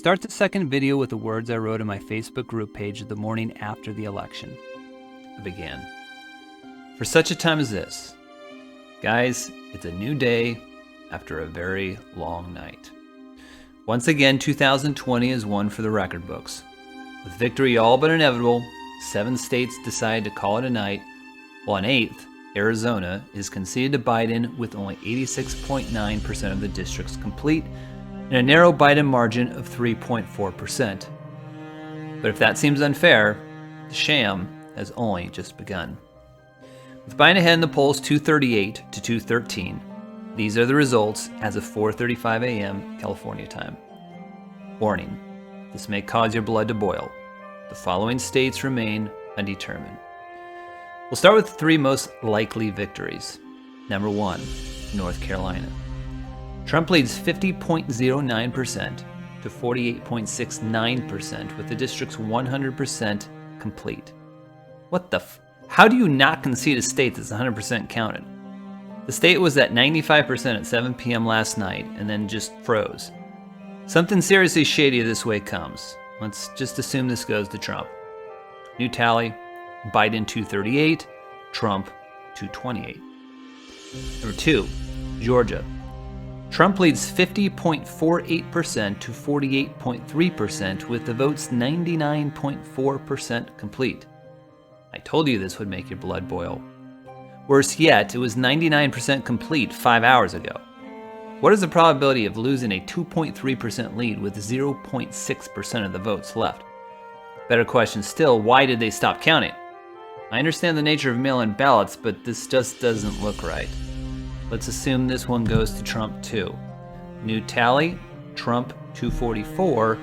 start the second video with the words I wrote in my Facebook group page the morning after the election. I began. For such a time as this, guys, it's a new day after a very long night. Once again, 2020 is one for the record books. With victory all but inevitable, 7 states decided to call it a night, while an 8th, Arizona, is conceded to Biden with only 86.9% of the districts complete and a narrow Biden margin of 3.4%. But if that seems unfair, the sham has only just begun. With Biden ahead in the polls 238 to 213, these are the results as of 4:35 a.m. California time. Warning, this may cause your blood to boil. The following states remain undetermined. We'll start with the 3 most likely victories. Number 1, North Carolina. Trump leads 50.09% to 48.69% with the district's 100% complete. What the How do you not concede a state that's 100% counted? The state was at 95% at 7 p.m. last night and then just froze. Something seriously shady this way comes. Let's just assume this goes to Trump. New tally, Biden 238, Trump 228. Number 2, Georgia. Trump leads 50.48% to 48.3% with the votes 99.4% complete. I told you this would make your blood boil. Worse yet, it was 99% complete 5 hours ago. What is the probability of losing a 2.3% lead with 0.6% of the votes left? Better question still, why did they stop counting? I understand the nature of mail-in ballots, but this just doesn't look right. Let's assume this one goes to Trump too. New tally, Trump 244,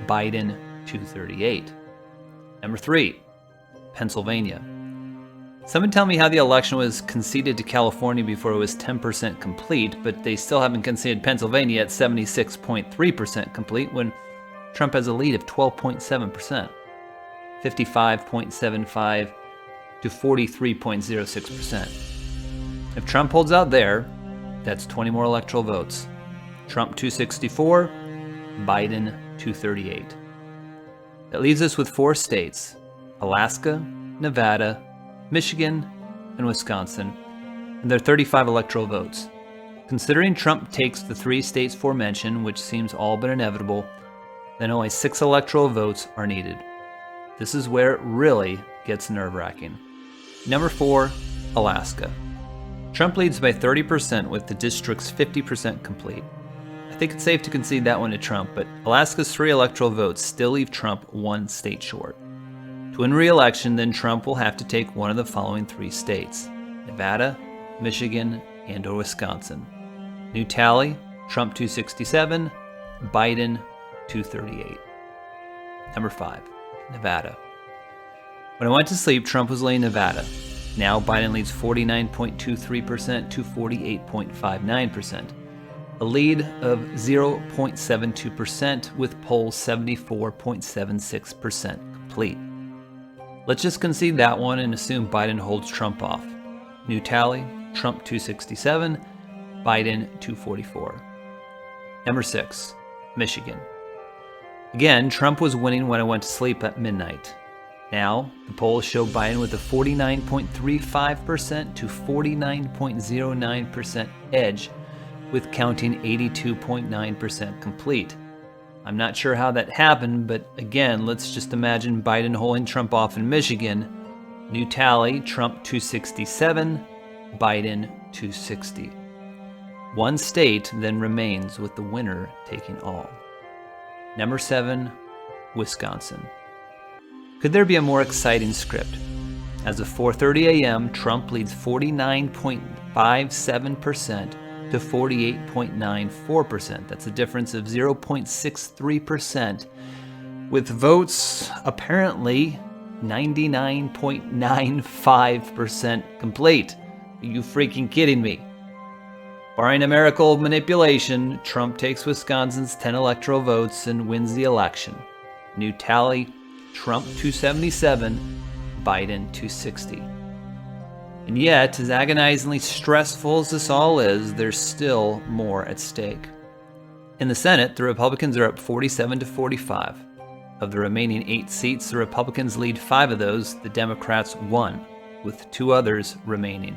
Biden 238. Number 3, Pennsylvania. Someone tell me how the election was conceded to California before it was 10% complete, but they still haven't conceded Pennsylvania at 76.3% complete when Trump has a lead of 12.7%, 55.75 to 43.06%. If Trump holds out there, that's 20 more electoral votes. Trump 264, Biden 238. That leaves us with 4 states, Alaska, Nevada, Michigan, and Wisconsin, and their 35 electoral votes. Considering Trump takes the 3 states aforementioned, which seems all but inevitable, then only 6 electoral votes are needed. This is where it really gets nerve-wracking. Number 4, Alaska. Trump leads by 30% with the district's 50% complete. I think it's safe to concede that one to Trump, but Alaska's 3 electoral votes still leave Trump 1 state short. To win re-election, then Trump will have to take one of the following 3 states: Nevada, Michigan, and/or Wisconsin. New tally, Trump 267, Biden 238. Number 5, Nevada. When I went to sleep, Trump was leading Nevada. Now Biden leads 49.23% to 48.59%, a lead of 0.72% with polls 74.76% complete. Let's just concede that one and assume Biden holds Trump off. New tally, Trump 267, Biden 244. Number 6, Michigan. Again, Trump was winning when I went to sleep at midnight. Now, the polls show Biden with a 49.35% to 49.09% edge, with counting 82.9% complete. I'm not sure how that happened, but again, let's just imagine Biden holding Trump off in Michigan. New tally, Trump 267, Biden 260. 1 state then remains with the winner taking all. Number 7, Wisconsin. Could there be a more exciting script? As of 4:30 a.m., Trump leads 49.57% to 48.94%. That's a difference of 0.63%, with votes apparently 99.95% complete. Are you freaking kidding me? Barring a miracle of manipulation, Trump takes Wisconsin's 10 electoral votes and wins the election. New tally, Trump 277, Biden 260. And yet, as agonizingly stressful as this all is, there's still more at stake. In the Senate, the Republicans are up 47 to 45. Of the remaining 8 seats, the Republicans lead 5 of those, the Democrats 1, with 2 others remaining.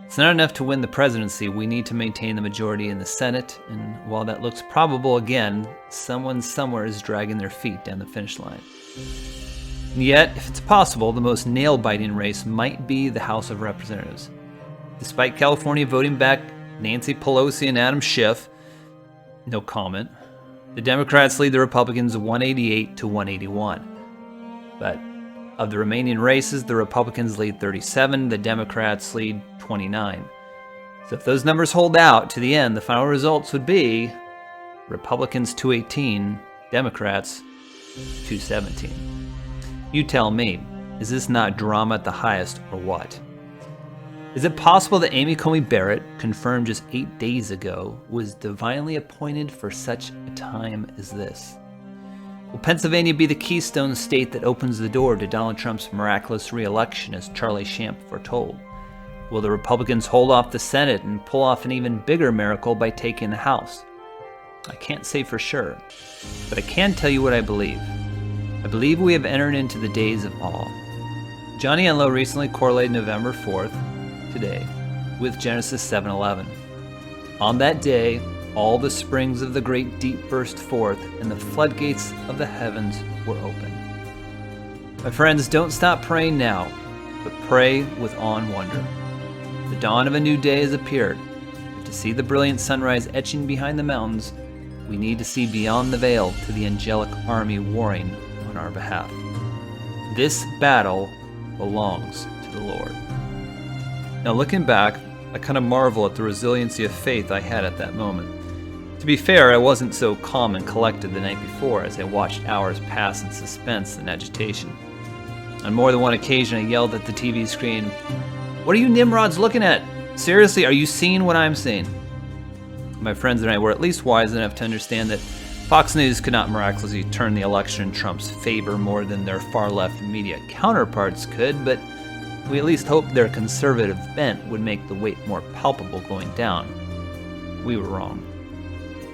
It's not enough to win the presidency. We need to maintain the majority in the Senate, and while that looks probable again, someone somewhere is dragging their feet down the finish line. And yet, if it's possible, the most nail-biting race might be the House of Representatives. Despite California voting back Nancy Pelosi and Adam Schiff, no comment, the Democrats lead the Republicans 188 to 181. But of the remaining races, the Republicans lead 37, the Democrats lead 29. So if those numbers hold out to the end, the final results would be Republicans 218, Democrats 217. You tell me, is this not drama at the highest or what? Is it possible that Amy Coney Barrett, confirmed just 8 days ago, was divinely appointed for such a time as this? Will Pennsylvania be the keystone state that opens the door to Donald Trump's miraculous re-election, as Charlie Shamp foretold? Will the Republicans hold off the Senate and pull off an even bigger miracle by taking the House? I can't say for sure, but I can tell you what I believe. I believe we have entered into the days of awe. Johnny Enlow recently correlated November 4th, today, with Genesis 7:11. On that day, all the springs of the great deep burst forth, and the floodgates of the heavens were opened. My friends, don't stop praying now, but pray with awe and wonder. The dawn of a new day has appeared. But to see the brilliant sunrise etching behind the mountains, we need to see beyond the veil to the angelic army warring on our behalf. This battle belongs to the Lord. Now, looking back, I kind of marvel at the resiliency of faith I had at that moment. To be fair, I wasn't so calm and collected the night before as I watched hours pass in suspense and agitation. On more than one occasion, I yelled at the TV screen, "What are you Nimrods looking at? Seriously, are you seeing what I'm seeing?" My friends and I were at least wise enough to understand that Fox News could not miraculously turn the election in Trump's favor more than their far-left media counterparts could, but we at least hoped their conservative bent would make the weight more palpable going down. We were wrong.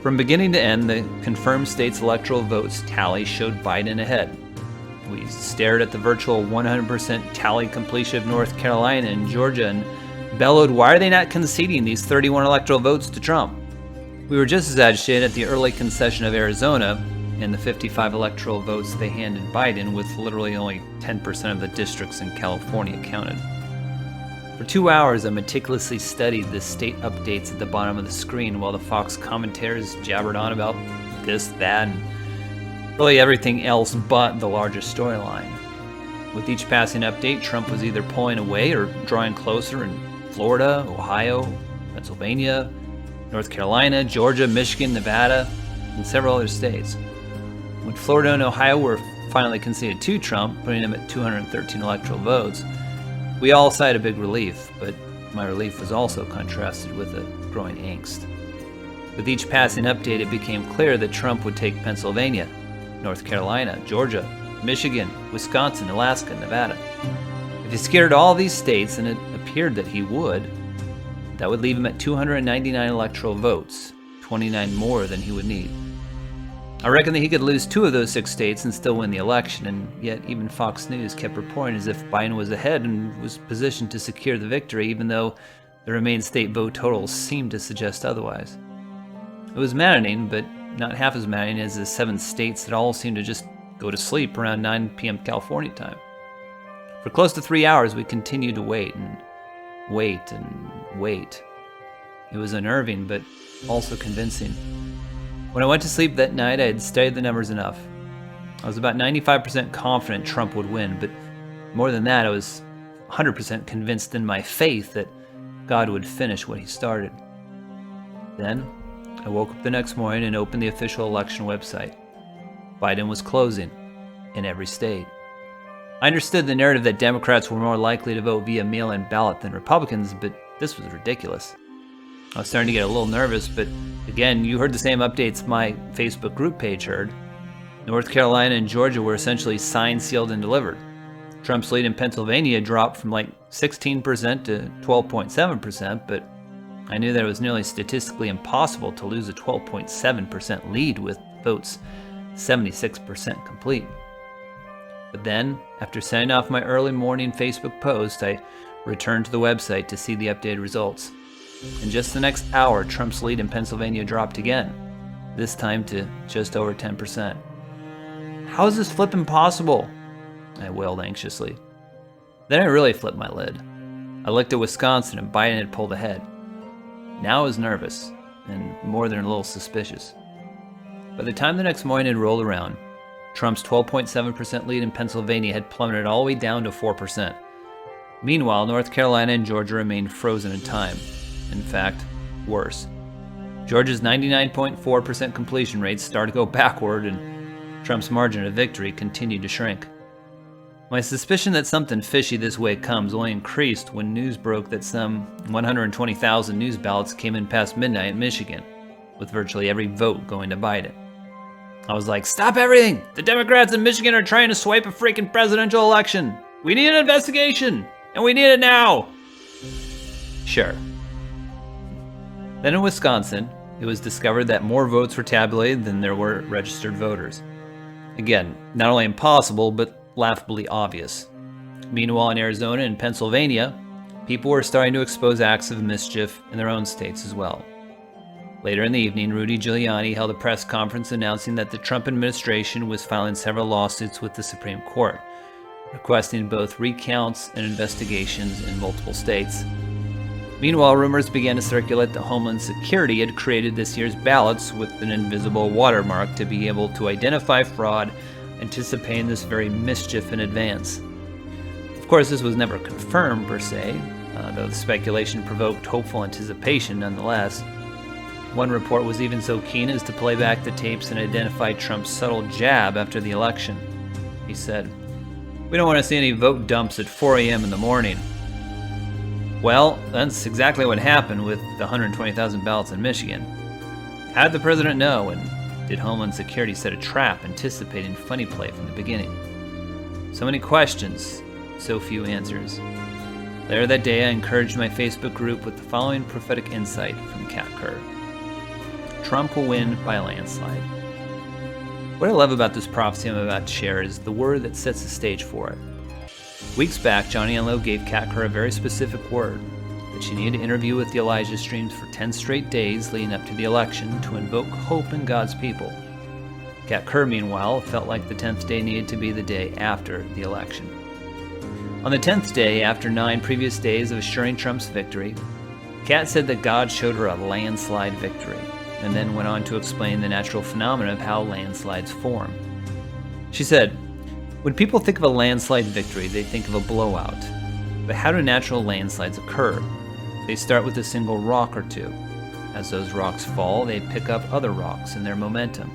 From beginning to end, the confirmed states' electoral votes tally showed Biden ahead. We stared at the virtual 100% tally completion of North Carolina and Georgia and bellowed, why are they not conceding these 31 electoral votes to Trump? We were just as agitated at the early concession of Arizona and the 55 electoral votes they handed Biden, with literally only 10% of the districts in California counted. For 2 hours, I meticulously studied the state updates at the bottom of the screen while the Fox commentators jabbered on about this, that, and really everything else but the larger storyline. With each passing update, Trump was either pulling away or drawing closer in Florida, Ohio, Pennsylvania, North Carolina, Georgia, Michigan, Nevada, and several other states. When Florida and Ohio were finally conceded to Trump, putting him at 213 electoral votes, we all sighed a big relief, but my relief was also contrasted with a growing angst. With each passing update, it became clear that Trump would take Pennsylvania, North Carolina, Georgia, Michigan, Wisconsin, Alaska, Nevada. If he secured all these states, and it appeared that he would, that would leave him at 299 electoral votes, 29 more than he would need. I reckon that he could lose 2 of those 6 states and still win the election, and yet even Fox News kept reporting as if Biden was ahead and was positioned to secure the victory, even though the remaining state vote totals seemed to suggest otherwise. It was maddening, but not half as maddening as the 7 states that all seemed to just go to sleep around 9 p.m. California time. For close to 3 hours, we continued to wait and wait and wait. It was unnerving, but also convincing. When I went to sleep that night, I had studied the numbers enough. I was about 95% confident Trump would win, but more than that, I was 100% convinced in my faith that God would finish what he started. Then, I woke up the next morning and opened the official election website. Biden was closing in every state. I understood the narrative that Democrats were more likely to vote via mail-in ballot than Republicans, but this was ridiculous. I was starting to get a little nervous, but again, you heard the same updates my Facebook group page heard. North Carolina and Georgia were essentially signed, sealed, and delivered. Trump's lead in Pennsylvania dropped from like 16% to 12.7%, but I knew that it was nearly statistically impossible to lose a 12.7% lead with votes 76% complete. But then, after sending off my early morning Facebook post, I returned to the website to see the updated results. In just the next hour, Trump's lead in Pennsylvania dropped again, this time to just over 10%. How is this flipping possible? I wailed anxiously. Then I really flipped my lid. I looked at Wisconsin and Biden had pulled ahead. Now I was nervous, and more than a little suspicious. By the time the next morning had rolled around, Trump's 12.7% lead in Pennsylvania had plummeted all the way down to 4%. Meanwhile, North Carolina and Georgia remained frozen in time. In fact, worse. Georgia's 99.4% completion rate started to go backward, and Trump's margin of victory continued to shrink. My suspicion that something fishy this way comes only increased when news broke that some 120,000 news ballots came in past midnight in Michigan, with virtually every vote going to Biden. I was like, stop everything! The Democrats in Michigan are trying to swipe a freaking presidential election! We need an investigation! And we need it now! Sure. Then in Wisconsin, it was discovered that more votes were tabulated than there were registered voters. Again, not only impossible, but laughably obvious. Meanwhile, in Arizona and Pennsylvania, people were starting to expose acts of mischief in their own states as well. Later in the evening, Rudy Giuliani held a press conference announcing that the Trump administration was filing several lawsuits with the Supreme Court, requesting both recounts and investigations in multiple states. Meanwhile, rumors began to circulate that Homeland Security had created this year's ballots with an invisible watermark to be able to identify fraud, anticipating this very mischief in advance. Of course, this was never confirmed per se, though the speculation provoked hopeful anticipation nonetheless. One report was even so keen as to play back the tapes and identify Trump's subtle jab after the election. He said, "We don't want to see any vote dumps at 4 a.m. in the morning." Well, that's exactly what happened with the 120,000 ballots in Michigan. How did the president know, and did Homeland Security set a trap anticipating funny play from the beginning? So many questions, so few answers. Later that day, I encouraged my Facebook group with the following prophetic insight from Kat Kerr. Trump will win by a landslide. What I love about this prophecy I'm about to share is the word that sets the stage for it. Weeks back, Johnny Enlow gave Kat Kerr a very specific word, that she needed to interview with the Elijah Streams for 10 straight days leading up to the election to invoke hope in God's people. Kat Kerr, meanwhile, felt like the 10th day needed to be the day after the election. On the 10th day, after 9 previous days of assuring Trump's victory, Kat said that God showed her a landslide victory, and then went on to explain the natural phenomena of how landslides form. She said, "When people think of a landslide victory, they think of a blowout. But how do natural landslides occur? They start with a single rock or two. As those rocks fall, they pick up other rocks in their momentum.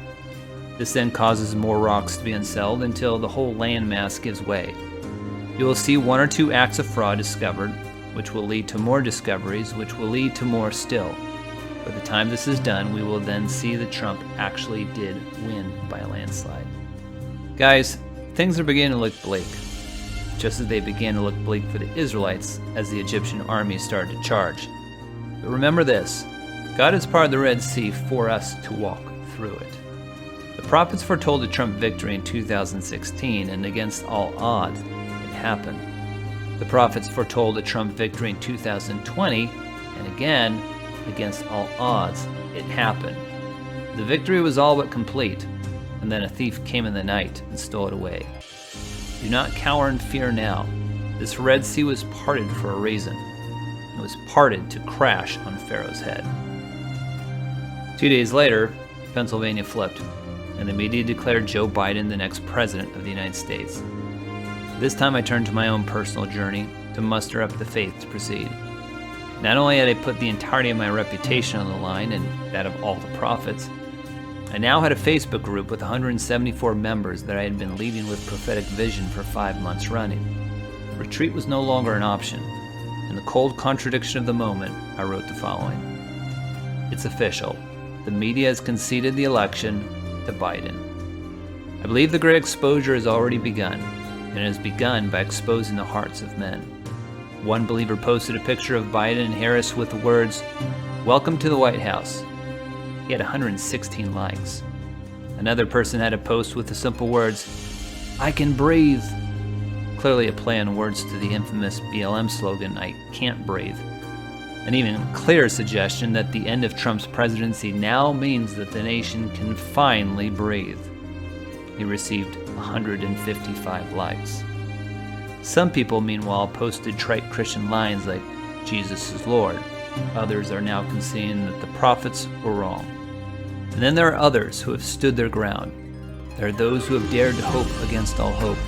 This then causes more rocks to be unsettled until the whole landmass gives way. You will see 1 or 2 acts of fraud discovered, which will lead to more discoveries, which will lead to more still. By the time this is done, we will then see that Trump actually did win by a landslide." Guys, things are beginning to look bleak, just as they began to look bleak for the Israelites as the Egyptian army started to charge. But remember this, God has parted the Red Sea for us to walk through it. The prophets foretold a Trump victory in 2016, and against all odds, it happened. The prophets foretold a Trump victory in 2020, and again, against all odds, it happened. The victory was all but complete, and then a thief came in the night and stole it away. Do not cower in fear now. This Red Sea was parted for a reason. It was parted to crash on Pharaoh's head. 2 days later, Pennsylvania flipped, and the media declared Joe Biden the next president of the United States. This time I turned to my own personal journey to muster up the faith to proceed. Not only had I put the entirety of my reputation on the line and that of all the prophets, I now had a Facebook group with 174 members that I had been leading with prophetic vision for 5 months running. Retreat was no longer an option. In the cold contradiction of the moment, I wrote the following. It's official. The media has conceded the election to Biden. I believe the great exposure has already begun, and it has begun by exposing the hearts of men. One believer posted a picture of Biden and Harris with the words, "Welcome to the White House." He had 116 likes. Another person had a post with the simple words, "I can breathe." Clearly a play on words to the infamous BLM slogan, "I can't breathe." An even clearer suggestion that the end of Trump's presidency now means that the nation can finally breathe. He received 155 likes. Some people, meanwhile, posted trite Christian lines like, "Jesus is Lord." Others are now conceding that the prophets were wrong. And then there are others who have stood their ground. There are those who have dared to hope against all hope.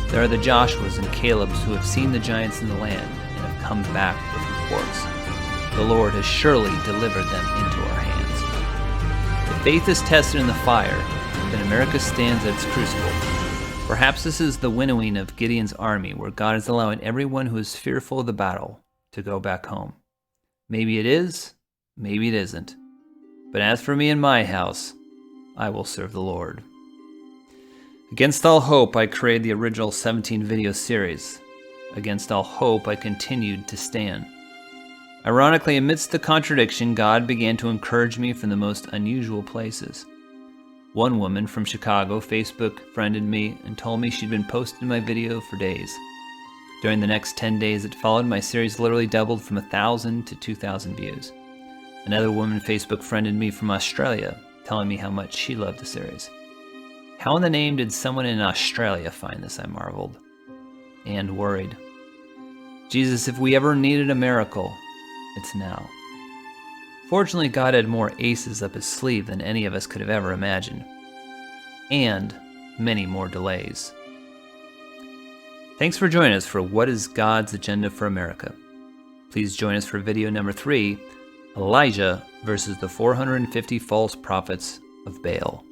There are the Joshuas and Calebs who have seen the giants in the land and have come back with reports. The Lord has surely delivered them into our hands. If faith is tested in the fire, then America stands at its crucible. Perhaps this is the winnowing of Gideon's army, where God is allowing everyone who is fearful of the battle to go back home. Maybe it is, maybe it isn't. But as for me and my house, I will serve the Lord. Against all hope, I created the original 17 video series. Against all hope, I continued to stand. Ironically, amidst the contradiction, God began to encourage me from the most unusual places. One woman from Chicago Facebook friended me and told me she'd been posting my video for days. During the next 10 days that followed, my series literally doubled from 1,000 to 2,000 views. Another woman Facebook friended me from Australia, telling me how much she loved the series. How in the name did someone in Australia find this, I marveled. And worried. Jesus, if we ever needed a miracle, it's now. Fortunately, God had more aces up his sleeve than any of us could have ever imagined. And many more delays. Thanks for joining us for What is God's Agenda for America? Please join us for video number 3, Elijah versus the 450 false prophets of Baal.